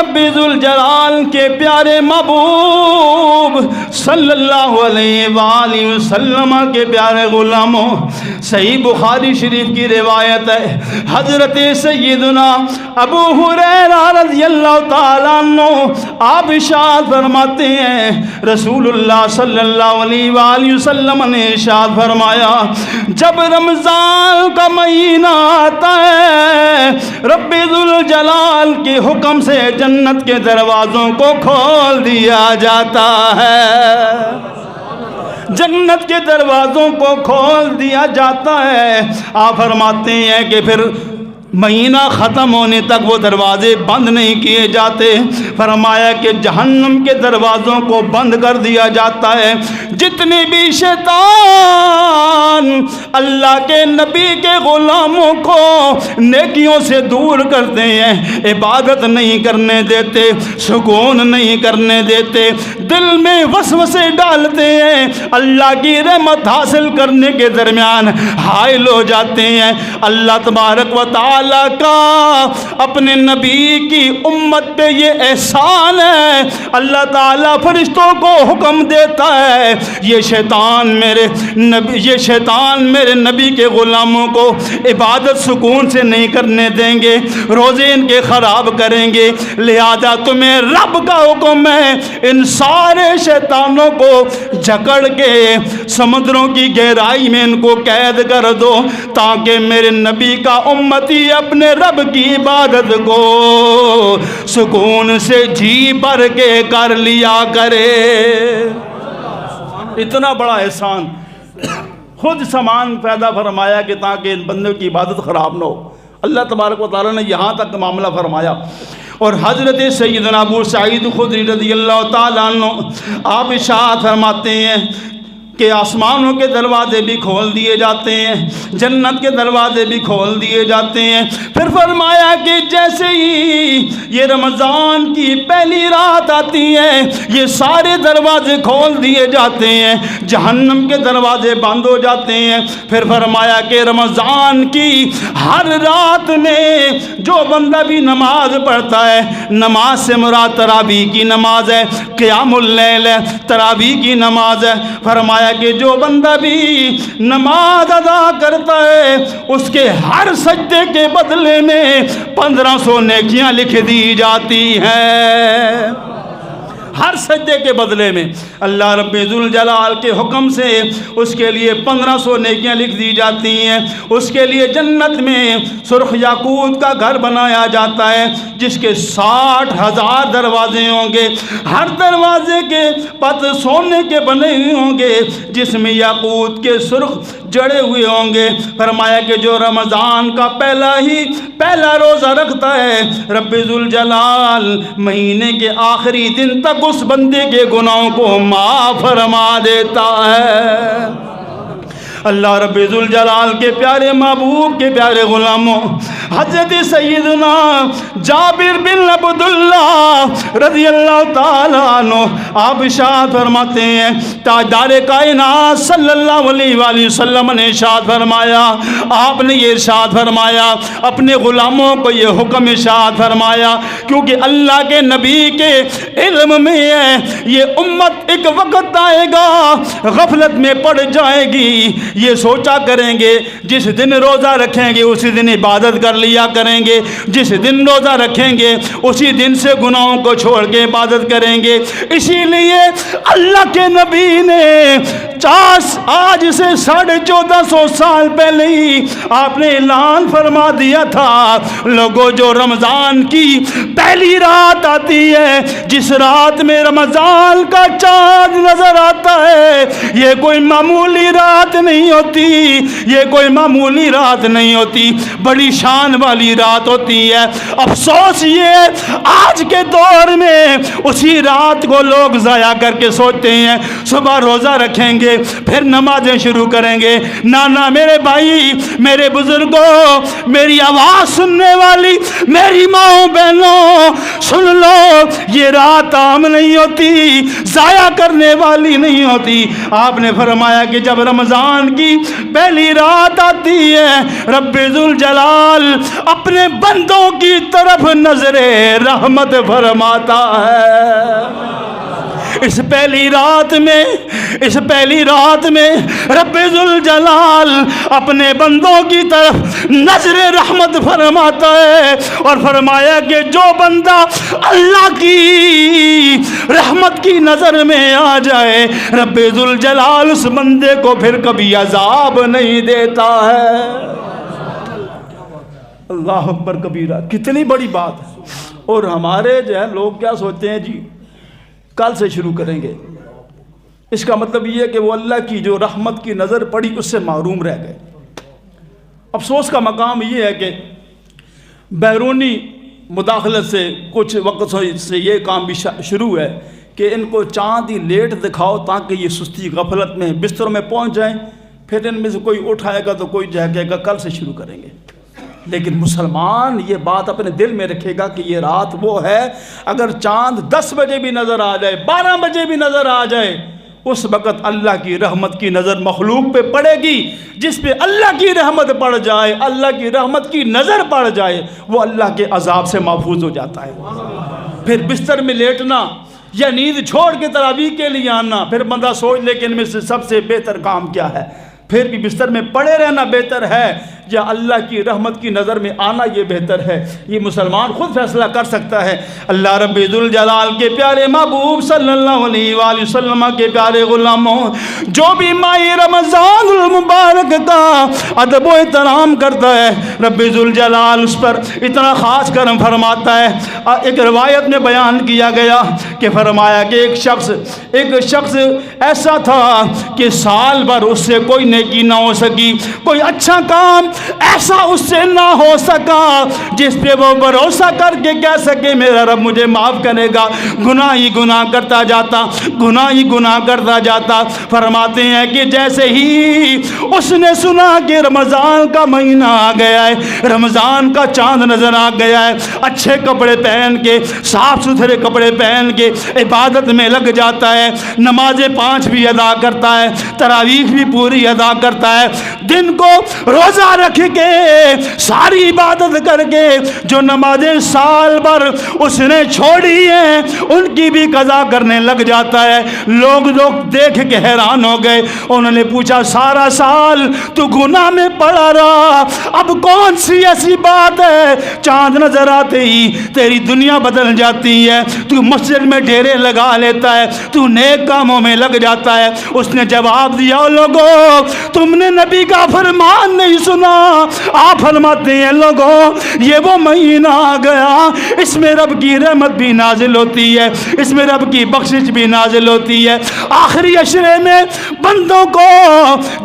رب ذوالجلال کے پیارے محبوب صلی اللہ علیہ وآلہ وسلم کے پیارے غلاموں، صحیح بخاری شریف کی روایت ہے، حضرت سیدنا ابو ہریرہ رضی اللہ تعالیٰ عنہ آپ ارشاد فرماتے ہیں، رسول اللہ صلی اللہ علیہ وآلہ وسلم نے ارشاد فرمایا، جب رمضان کا مہینہ آتا ہے رب ذوالجلال کے حکم سے جنت کے دروازوں کو کھول دیا جاتا ہے، جنت کے دروازوں کو کھول دیا جاتا ہے۔ آپ فرماتے ہیں کہ پھر مہینہ ختم ہونے تک وہ دروازے بند نہیں کیے جاتے، فرمایا کہ جہنم کے دروازوں کو بند کر دیا جاتا ہے۔ جتنے بھی شیطان اللہ کے نبی کے غلاموں کو نیکیوں سے دور کرتے ہیں، عبادت نہیں کرنے دیتے، سکون نہیں کرنے دیتے، دل میں وسوسے ڈالتے ہیں، اللہ کی رحمت حاصل کرنے کے درمیان حائل ہو جاتے ہیں، اللہ تبارک و تعالی کا اپنے نبی کی امت پہ یہ احسان ہے، اللہ تعالیٰ فرشتوں کو حکم دیتا ہے، یہ شیطان میرے نبی کے غلاموں کو عبادت سکون سے نہیں کرنے دیں گے، روزے ان کے خراب کریں گے، لہذا تمہیں رب کا حکم ہے ان سارے شیطانوں کو جکڑ کے سمندروں کی گہرائی میں ان کو قید کر دو، تاکہ میرے نبی کا امتی اپنے رب کی عبادت کو سکون سے جی بھر کے کر لیا کرے۔ اتنا بڑا احسان، خود سامان پیدا فرمایا کہ تاکہ ان بندوں کی عبادت خراب نہ ہو، اللہ تبارک و تعالیٰ نے یہاں تک معاملہ فرمایا۔ اور حضرت سیدنا ابو سعید خدری رضی اللہ تعالیٰ عنہ آپ ارشاد فرماتے ہیں کہ آسمانوں کے دروازے بھی کھول دیے جاتے ہیں، جنت کے دروازے بھی کھول دیے جاتے ہیں۔ پھر فرمایا کہ جیسے ہی یہ رمضان کی پہلی رات آتی ہے یہ سارے دروازے کھول دیے جاتے ہیں، جہنم کے دروازے بند ہو جاتے ہیں۔ پھر فرمایا کہ رمضان کی ہر رات میں جو بندہ بھی نماز پڑھتا ہے، نماز سے مراد تراویح کی نماز ہے، قیام اللیل ہے، تراویح کی نماز ہے، فرمایا کہ جو بندہ بھی نماز ادا کرتا ہے اس کے ہر سجدے کے بدلے میں 1500 نیکیاں لکھ دی جاتی ہیں، ہر سجدے کے بدلے میں اللہ رب ذوالجلال کے حکم سے اس کے لیے 1500 نیکیاں لکھ دی جاتی ہیں۔ اس کے لیے جنت میں سرخ یاقوت کا گھر بنایا جاتا ہے جس کے 60,000 دروازے ہوں گے، ہر دروازے کے پت سونے کے بنے ہوئے ہوں گے جس میں یاقوت کے سرخ جڑے ہوئے ہوں گے۔ فرمایا کہ جو رمضان کا پہلا روزہ رکھتا ہے رب ذوالجلال مہینے کے آخری دن تک اس بندے کے گناہوں کو معاف فرما دیتا ہے۔ اللہ رب ذوالجلال کے پیارے محبوب کے پیارے غلاموں، حضرت سیدنا جابر بن عبداللہ رضی اللہ تعالیٰ عنہ آپ ارشاد فرماتے ہیں، تاجدار کائنات صلی اللہ علیہ وآلہ وسلم نے ارشاد فرمایا، آپ نے یہ ارشاد فرمایا، اپنے غلاموں کو یہ حکم ارشاد فرمایا، کیونکہ اللہ کے نبی کے علم میں ہے یہ امت ایک وقت آئے گا غفلت میں پڑ جائے گی، یہ سوچا کریں گے جس دن روزہ رکھیں گے اسی دن عبادت کر لیا کریں گے، جس دن روزہ رکھیں گے اسی دن سے گناہوں کو چھوڑ کے عبادت کریں گے۔ اسی لیے اللہ کے نبی نے آج سے 1450 سال پہلے ہی آپ نے اعلان فرما دیا تھا، لوگوں جو رمضان کی پہلی رات آتی ہے، جس رات میں رمضان کا چاند نظر آتا ہے، یہ کوئی معمولی رات نہیں ہوتی، یہ کوئی معمولی رات نہیں ہوتی، بڑی شان والی رات ہوتی ہے۔ افسوس یہ آج کے دور میں اسی رات کو لوگ ضائع کر کے سوچتے ہیں صبح روزہ رکھیں گے پھر نمازیں شروع کریں گے۔ نانا میرے بھائی، میرے بزرگوں، میری آواز سننے والی میری ماؤں بہنوں، سن لو، یہ یہ رات عام نہیں ہوتی، ضائع کرنے والی نہیں ہوتی۔ آپ نے فرمایا کہ جب رمضان کی پہلی رات آتی ہے رب ذوالجلال اپنے بندوں کی طرف نظر رحمت فرماتا ہے۔ اس پہلی رات میں رب ذوالجلال اپنے بندوں کی طرف نظر رحمت فرماتا ہے، اور فرمایا کہ جو بندہ اللہ کی رحمت کی نظر میں آ جائے رب ذوالجلال اس بندے کو پھر کبھی عذاب نہیں دیتا ہے۔ اللہ اکبر کبیرہ، کتنی بڑی بات ہے۔ اور ہمارے جو ہے لوگ کیا سوچتے ہیں، جی کل سے شروع کریں گے۔ اس کا مطلب یہ ہے کہ وہ اللہ کی جو رحمت کی نظر پڑی اس سے محروم رہ گئے۔ افسوس کا مقام یہ ہے کہ بیرونی مداخلت سے کچھ وقت سے یہ کام بھی شروع ہے کہ ان کو چاند ہی لیٹ دکھاؤ تاکہ یہ سستی غفلت میں بستروں میں پہنچ جائیں، پھر ان میں سے کوئی اٹھائے گا تو کوئی کہے گا کل سے شروع کریں گے۔ لیکن مسلمان یہ بات اپنے دل میں رکھے گا کہ یہ رات وہ ہے، اگر چاند 10 بجے بھی نظر آ جائے، 12 بجے بھی نظر آ جائے، اس وقت اللہ کی رحمت کی نظر مخلوق پہ پڑے گی۔ جس پہ اللہ کی رحمت پڑ جائے، اللہ کی رحمت کی نظر پڑ جائے، وہ اللہ کے عذاب سے محفوظ ہو جاتا ہے۔ پھر بستر میں لیٹنا یا نیند چھوڑ کے تراویح کے لیے آنا، پھر بندہ سوچ لے کہ ان میں سے سب سے بہتر کام کیا ہے، پھر بھی بستر میں پڑے رہنا بہتر ہے یا اللہ کی رحمت کی نظر میں آنا یہ بہتر ہے؟ یہ مسلمان خود فیصلہ کر سکتا ہے۔ اللہ رب ذوالجلال کے پیارے محبوب صلی اللہ علیہ وآلہ وسلم کے پیارے غلاموں، جو بھی ماہ رمضان المبارک کا ادب و احترام کرتا ہے رب ذوالجلال اس پر اتنا خاص کرم فرماتا ہے۔ ایک روایت میں بیان کیا گیا کہ فرمایا کہ ایک شخص ایسا تھا کہ سال بھر اس سے کوئی نیکی نہ ہو سکی، کوئی اچھا کام ایسا اس سے نہ ہو سکا جس پہ وہ بھروسہ کر کے کہہ سکے میرا رب مجھے معاف کرے گا، گناہ ہی گناہ کرتا جاتا۔ فرماتے ہیں کہ جیسے ہی اس نے سنا کہ رمضان کا مہینہ آ گیا ہے، رمضان کا چاند نظر آ گیا ہے، اچھے کپڑے پہن کے، صاف ستھرے کپڑے پہن کے عبادت میں لگ جاتا ہے، نمازیں 5 بھی ادا کرتا ہے، تراویح بھی پوری ادا کرتا ہے، دن کو روزہ رکھ کے ساری عبادت کر کے جو نمازیں سال بھر اس نے چھوڑی ہیں ان کی بھی قضا کرنے لگ جاتا ہے۔ لوگ دیکھ کے حیران ہو گئے، انہوں نے پوچھا سارا سال تو گناہ میں پڑا رہا، اب کون سی ایسی بات ہے چاند نظر آتے ہی تیری دنیا بدل جاتی ہے، تو مسجد میں ڈیرے لگا لیتا ہے، تو نیک کاموں میں لگ جاتا ہے؟ اس نے جواب دیا لوگوں تم نے نبی کا فرمان نہیں سنا، آپ فرماتے ہیں لوگوں یہ وہ مہینہ آ گیا اس میں رب کی رحمت بھی نازل ہوتی ہے، اس میں رب کی بخشش بھی نازل ہوتی ہے، آخری عشرے میں بندوں کو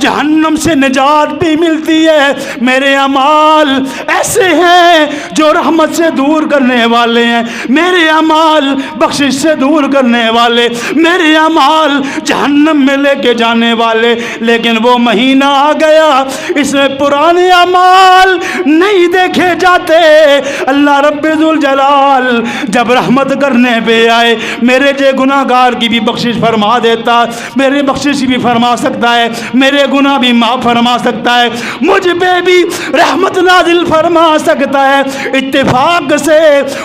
جہنم سے نجات بھی ملتی ہے۔ میرے اعمال ایسے ہیں جو رحمت سے دور کرنے والے ہیں، میرے اعمال بخشش سے دور کرنے والے، میرے اعمال جہنم میں لے کے جانے والے، لیکن وہ مہینہ آ گیا اس میں پرانے اعمال نہیں دیکھے جاتے۔ اللہ رب ذوالجلال جب رحمت کرنے پہ آئے میرے جے گناہگار کی بھی بخشش فرما دیتا، میرے بخشش بھی فرما سکتا ہے، میرے گناہ بھی معاف فرما سکتا ہے، مجھ پہ بھی رحمت نازل فرما سکتا ہے۔ اتفاق سے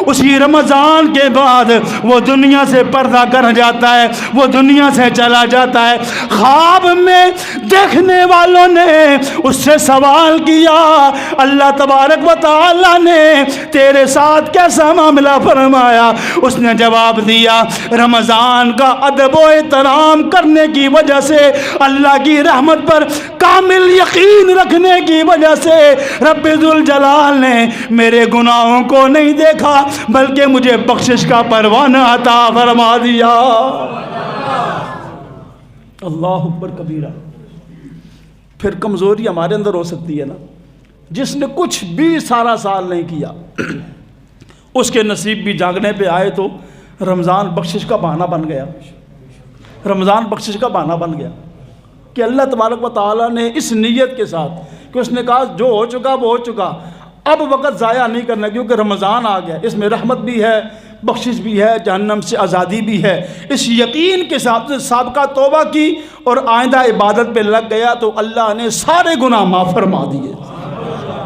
اسی رمضان کے بعد وہ دنیا سے پردہ کر جاتا ہے، وہ دنیا سے چلا جاتا ہے۔ خواب میں دیکھنے والوں نے اس سے سوال کیا اللہ تبارک و تعالی نے تیرے ساتھ کیسا معاملہ فرمایا؟ اس نے جواب دیا رمضان کا ادب و احترام کرنے کی وجہ سے، اللہ کی رحمت پر کامل یقین رکھنے کی وجہ سے رب ذوالجلال نے میرے گناہوں کو نہیں دیکھا بلکہ مجھے بخشش کا پروانہ عطا فرما دیا۔ اللہ اکبر کبیرہ۔ پھر کمزوری ہمارے اندر ہو سکتی ہے نا، جس نے کچھ بھی سارا سال نہیں کیا اس کے نصیب بھی جاگنے پہ آئے تو رمضان بخشش کا بہانہ بن گیا، رمضان بخشش کا بہانہ بن گیا کہ اللہ تبارک و تعالیٰ نے اس نیت کے ساتھ کہ اس نے کہا جو ہو چکا وہ ہو چکا، اب وقت ضائع نہیں کرنا کیونکہ رمضان آ گیا، اس میں رحمت بھی ہے، بخشش بھی ہے، جہنم سے آزادی بھی ہے۔ اس یقین کے ساتھ سابقہ توبہ کی اور آئندہ عبادت پہ لگ گیا تو اللہ نے سارے گناہ معاف فرما دیے۔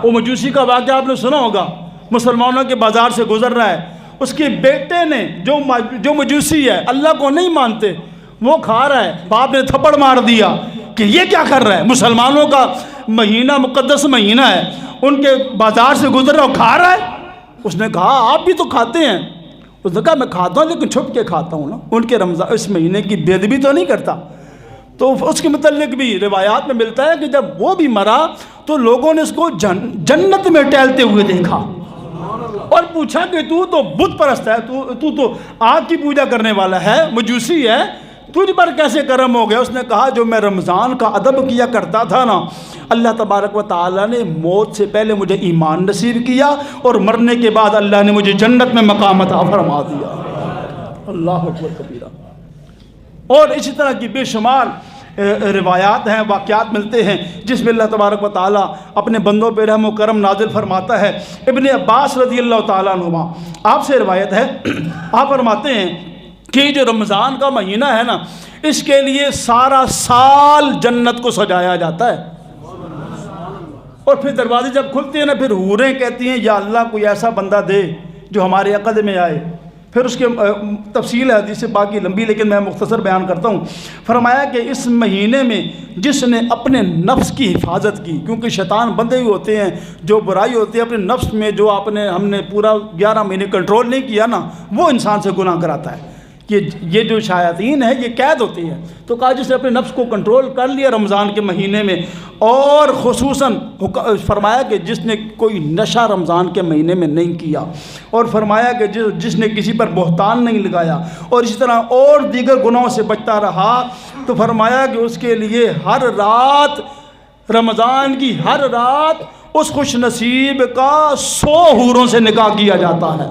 وہ مجوسی کا واقعہ آپ نے سنا ہوگا، مسلمانوں کے بازار سے گزر رہا ہے، اس کے بیٹے نے جو مجوسی ہے، اللہ کو نہیں مانتے، وہ کھا رہا ہے، باپ نے تھپڑ مار دیا کہ یہ کیا کر رہا ہے، مسلمانوں کا مہینہ مقدس مہینہ ہے، ان کے بازار سے گزر رہا ہے، کھا رہا ہے۔ اس نے کہا آپ بھی تو کھاتے ہیں۔ اس نے کہا میں کھاتا ہوں لیکن چھپ کے کھاتا ہوں نا، ان کے رمضان اس مہینے کی بے ادبی تو نہیں کرتا۔ تو اس کے متعلق بھی روایات میں ملتا ہے کہ جب وہ بھی مرا تو لوگوں نے اس کو جنت میں ٹہلتے ہوئے دیکھا اور پوچھا کہ تو بت پرست ہے، تو آگ کی پوجا کرنے والا ہے، مجوسی ہے، تجھ پر کیسے کرم ہو گیا؟ اس نے کہا جو میں رمضان کا ادب کیا کرتا تھا نا، اللہ تبارک و تعالیٰ نے موت سے پہلے مجھے ایمان نصیب کیا اور مرنے کے بعد اللہ نے مجھے جنت میں مقام عطا فرما دیا۔ اللہ اکبر کبیرہ۔ اور اسی طرح کی بے شمار روایات ہیں، واقعات ملتے ہیں جس میں اللہ تبارک و تعالیٰ اپنے بندوں پہ رحم و کرم نازل فرماتا ہے۔ ابن عباس رضی اللہ تعالیٰ عنہما آپ سے روایت ہے، آپ فرماتے ہیں کہ جو رمضان کا مہینہ ہے نا، اس کے لیے سارا سال جنت کو سجایا جاتا ہے، اور پھر دروازے جب کھلتے ہیں نا، پھر حوریں کہتی ہیں یا اللہ کوئی ایسا بندہ دے جو ہمارے عقد میں آئے۔ پھر اس کے تفصیل ہے حدیث باقی لمبی، لیکن میں مختصر بیان کرتا ہوں۔ فرمایا کہ اس مہینے میں جس نے اپنے نفس کی حفاظت کی، کیونکہ شیطان بندے ہی ہوتے ہیں، جو برائی ہوتی ہے اپنے نفس میں، جو ہم نے پورا 11 مہینے کنٹرول نہیں کیا نا، وہ انسان سے گناہ کراتا ہے۔ کہ یہ جو شیاطین ہے یہ قید ہوتی ہے، تو کہا جس نے اپنے نفس کو کنٹرول کر لیا رمضان کے مہینے میں، اور خصوصاً فرمایا کہ جس نے کوئی نشہ رمضان کے مہینے میں نہیں کیا، اور فرمایا کہ جس نے کسی پر بہتان نہیں لگایا، اور اسی طرح اور دیگر گناہوں سے بچتا رہا، تو فرمایا کہ اس کے لیے ہر رات، رمضان کی ہر رات اس خوش نصیب کا 100 حوروں سے نکاح کیا جاتا ہے۔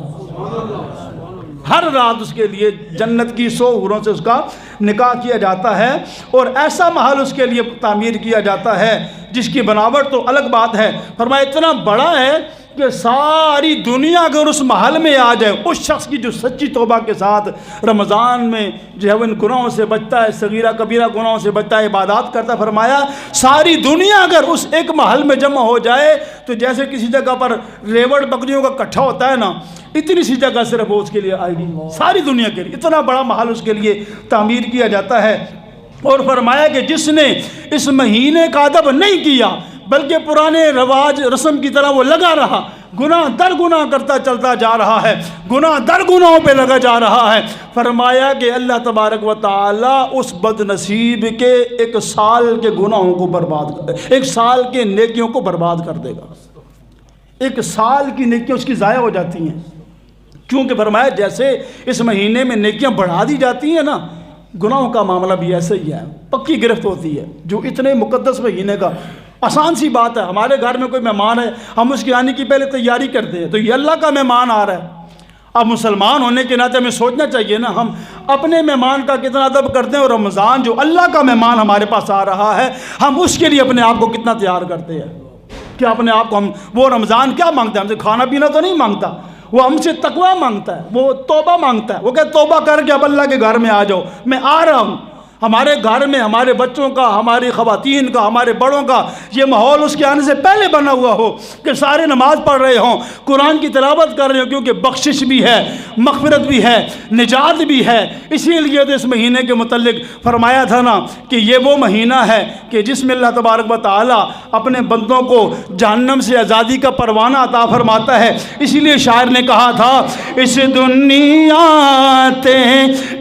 ہر رات اس کے لیے جنت کی 100 حوروں سے اس کا نکاح کیا جاتا ہے، اور ایسا محل اس کے لیے تعمیر کیا جاتا ہے جس کی بناوٹ تو الگ بات ہے۔ فرمایا اتنا بڑا ہے کہ ساری دنیا اگر اس محل میں آ جائے، اس شخص کی جو سچی توبہ کے ساتھ رمضان میں جو ہے وہ ان گناہوں سے بچتا ہے، صغیرہ کبیرہ گناہوں سے بچتا ہے، عبادات کرتا ہے، فرمایا ساری دنیا اگر اس ایک محل میں جمع ہو جائے تو جیسے کسی جگہ پر ریوڑ بکریوں کا اکٹھا ہوتا ہے نا، اتنی سی جگہ صرف وہ اس کے لیے آئے گی، ساری دنیا کے لیے اتنا بڑا محل اس کے لیے تعمیر کیا جاتا ہے۔ اور فرمایا کہ جس نے اس مہینے کا ادب نہیں کیا بلکہ پرانے رواج رسم کی طرح وہ لگا رہا، گناہ در گناہ کرتا چلتا جا رہا ہے، گناہ در گناہوں پہ لگا جا رہا ہے، فرمایا کہ اللہ تبارک و تعالیٰ اس بد نصیب کے 1 سال کے گناہوں کو برباد کر دے، 1 سال کے نیکیوں کو برباد کر دے گا۔ 1 سال کی نیکیاں اس کی ضائع ہو جاتی ہیں، کیونکہ فرمایا جیسے اس مہینے میں نیکیاں بڑھا دی جاتی ہیں نا، گناہوں کا معاملہ بھی ایسے ہی ہے، پکی گرفت ہوتی ہے۔ جو اتنے مقدس مہینے کا، آسان سی بات ہے، ہمارے گھر میں کوئی مہمان ہے، ہم اس کے آنے کی پہلے تیاری کرتے ہیں، تو یہ اللہ کا مہمان آ رہا ہے۔ اب مسلمان ہونے کے ناطے ہمیں سوچنا چاہیے نا، ہم اپنے مہمان کا کتنا ادب کرتے ہیں، اور رمضان جو اللہ کا مہمان ہمارے پاس آ رہا ہے، ہم اس کے لیے اپنے آپ کو کتنا تیار کرتے ہیں کہ اپنے آپ کو وہ رمضان کیا مانگتا ہے؟ ہم سے کھانا پینا تو نہیں مانگتا، وہ ہم سے تقوی مانگتا ہے، وہ توبہ مانگتا ہے، وہ کہ توبہ کر کے اب اللہ کے گھر میں آ جاؤ، میں آ رہا ہوں۔ ہمارے گھر میں ہمارے بچوں کا، ہماری خواتین کا، ہمارے بڑوں کا یہ ماحول اس کے آنے سے پہلے بنا ہوا ہو کہ سارے نماز پڑھ رہے ہوں، قرآن کی تلاوت کر رہے ہوں، کیونکہ بخشش بھی ہے، مغفرت بھی ہے، نجات بھی ہے۔ اسی لیے تو اس مہینے کے متعلق فرمایا تھا نا کہ یہ وہ مہینہ ہے کہ جس میں اللہ تبارک و تعالیٰ اپنے بندوں کو جہنم سے آزادی کا پروانہ عطا فرماتا ہے۔ اسی لیے شاعر نے کہا تھا، اس دنیا تے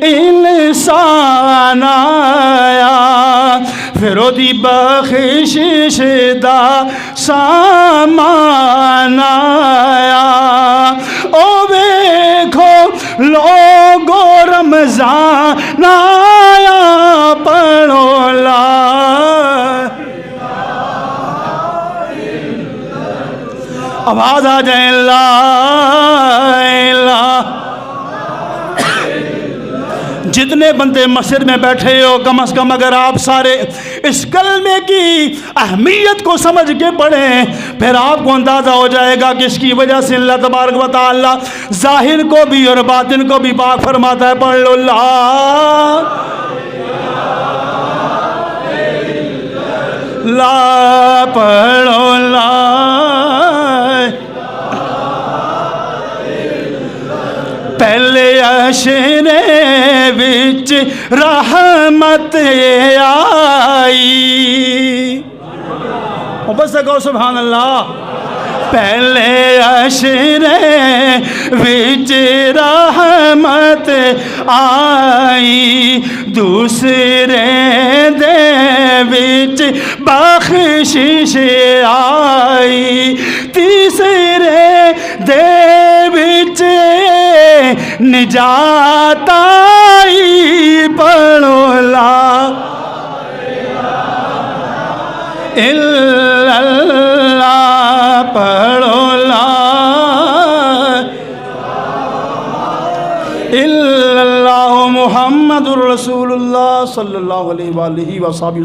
انسان آیا پھر دی بخشش دا سامان آیا، او ویکھو لوگو رمضان آیا پڑھو لا آواز آ جائے لا الہ جتنے بندے مسجد میں بیٹھے ہو کم از کم اگر آپ سارے اس کلمے کی اہمیت کو سمجھ کے پڑھیں، پھر آپ کو اندازہ ہو جائے گا کہ اس کی وجہ سے اللہ تبارک و تعالی ظاہر کو بھی اور باطن کو بھی پاک فرماتا ہے۔ پڑھ لو لا لا، پڑھو لا، پہلے عشرے وچ رحمت آئی، بس کہو سبحان اللہ۔ پہلے عشرے وچ رحمت آئی، دوسرے دے وچ بخشش آئی، تیسرے دے وچ نجات آئی۔ پڑھو لا الا اللہ، پڑھو لا الا اللہ محمد الرسول اللہ صلی اللہ علیہ وآلہ وسلم۔